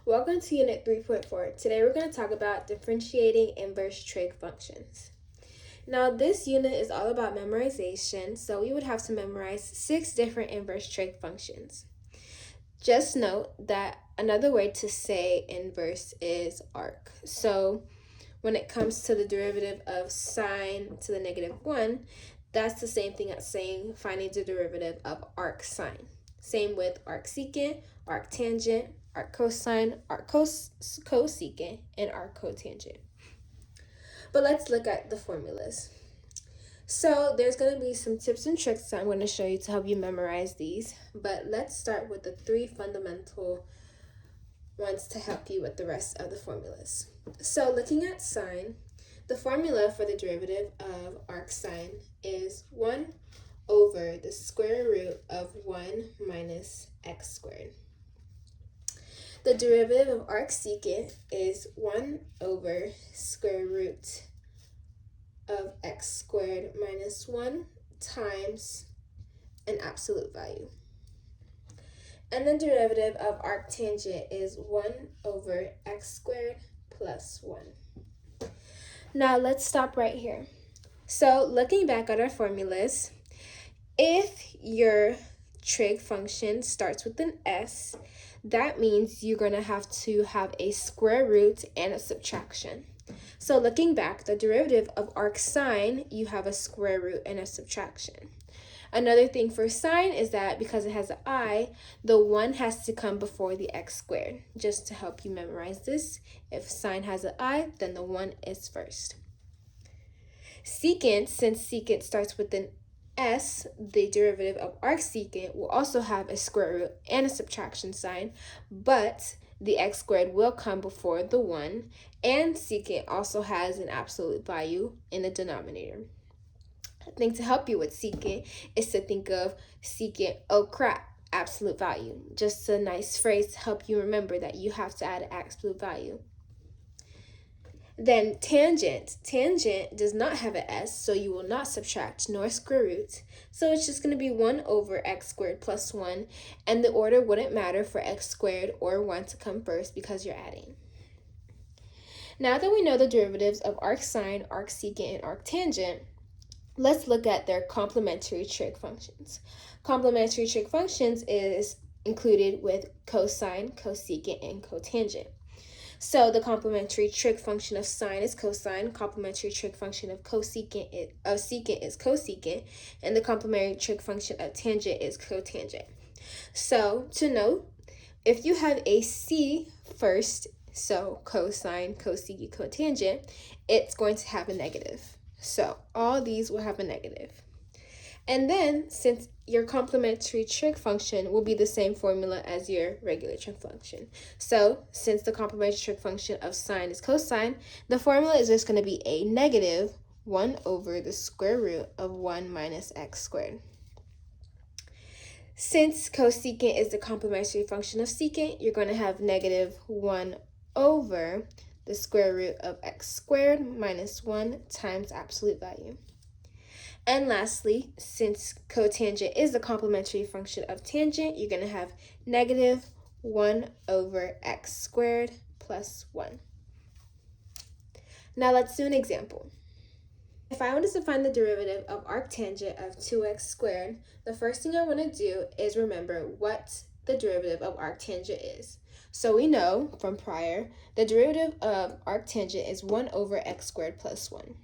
Welcome to Unit 3.4. Today we're going to talk about differentiating inverse trig functions. Now this unit is all about memorization, so we would have to memorize 6 different inverse trig functions. Just note that another way to say inverse is arc. So when it comes to the derivative of sine to the negative 1, that's the same thing as saying finding the derivative of arc sine. Same with arc secant, arc tangent, arc cosine, arc cosecant, and arc cotangent. But let's look at the formulas. So there's going to be some tips and tricks I'm going to show you to help you memorize these. But let's start with the 3 fundamental ones to help you with the rest of the formulas. So looking at sine, the formula for the derivative of arc sine is 1 over the square root of 1 minus x squared. The derivative of arc secant is 1 over square root of x squared minus 1 times an absolute value. And the derivative of arc tangent is 1 over x squared plus 1. Now let's stop right here. So looking back at our formulas, if your trig function starts with an s, that means you're going to have a square root and a subtraction. So looking back, the derivative of arc sine, you have a square root and a subtraction. Another thing for sine is that because it has an I, the 1 has to come before the x squared. Just to help you memorize this, if sine has an I, then the 1 is first. Secant, since secant starts with an s, the derivative of arc secant will also have a square root and a subtraction sign, but the x squared will come before the 1, and secant also has an absolute value in the denominator. A thing to help you with secant is to think of secant, oh crap, absolute value. Just a nice phrase to help you remember that you have to add an absolute value. Then tangent. Tangent does not have an s, so you will not subtract nor square root. So it's just going to be 1 over x squared plus 1, and the order wouldn't matter for x squared or 1 to come first because you're adding. Now that we know the derivatives of arc sine, arc secant, and arc tangent, let's look at their complementary trig functions. Complementary trig functions is included with cosine, cosecant, and cotangent. So the complementary trig function of sine is cosine, complementary trig function of secant is cosecant, and the complementary trig function of tangent is cotangent. So to note, if you have a c first, so cosine, cosecant, cotangent, it's going to have a negative. So all these will have a negative. And then, since your complementary trig function will be the same formula as your regular trig function. So, since the complementary trig function of sine is cosine, the formula is just going to be a negative 1 over the square root of 1 minus x squared. Since cosecant is the complementary function of secant, you're going to have negative 1 over the square root of x squared minus 1 times absolute value. And lastly, since cotangent is the complementary function of tangent, you're going to have negative 1 over x squared plus 1. Now let's do an example. If I wanted to find the derivative of arctangent of 2x squared, the first thing I want to do is remember what the derivative of arctangent is. So we know from prior, the derivative of arctangent is 1 over x squared plus 1.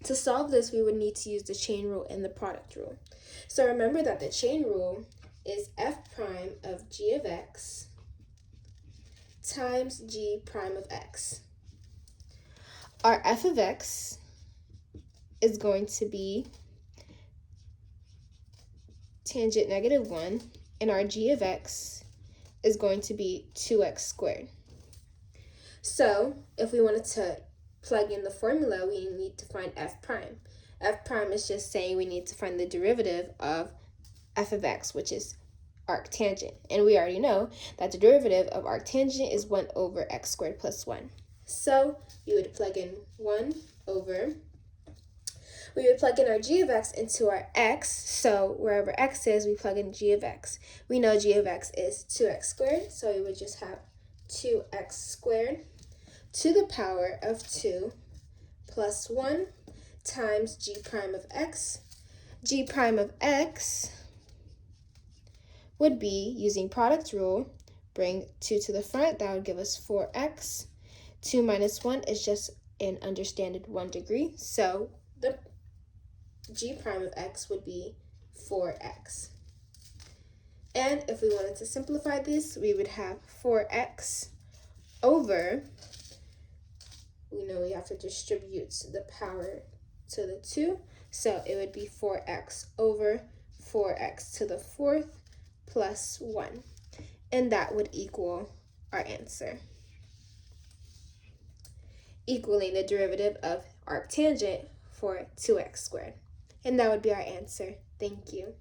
To solve this, we would need to use the chain rule and the product rule. So remember that the chain rule is f prime of g of x times g prime of x. Our f of x is going to be tangent negative 1, and our g of x is going to be 2x squared. So if we wanted to plug in the formula, we need to find f prime. F prime is just saying we need to find the derivative of f of x, which is arctangent. And we already know that the derivative of arctangent is 1 over x squared plus 1. So you would plug in 1 over, we would plug in our g of x into our x. So wherever x is, we plug in g of x. We know g of x is 2x squared, so we would just have 2x squared to the power of 2 plus 1 times g prime of x. G prime of x would be, using product rule, bring 2 to the front, that would give us 4x. 2 minus 1 is just an understanded 1 degree, so the g prime of x would be 4x. And if we wanted to simplify this, we would have 4x over, we know we have to distribute the power to the 2, so it would be 4x over 4x to the 4th plus 1. And that would equal our answer, equaling the derivative of arctangent for 2x squared. And that would be our answer. Thank you.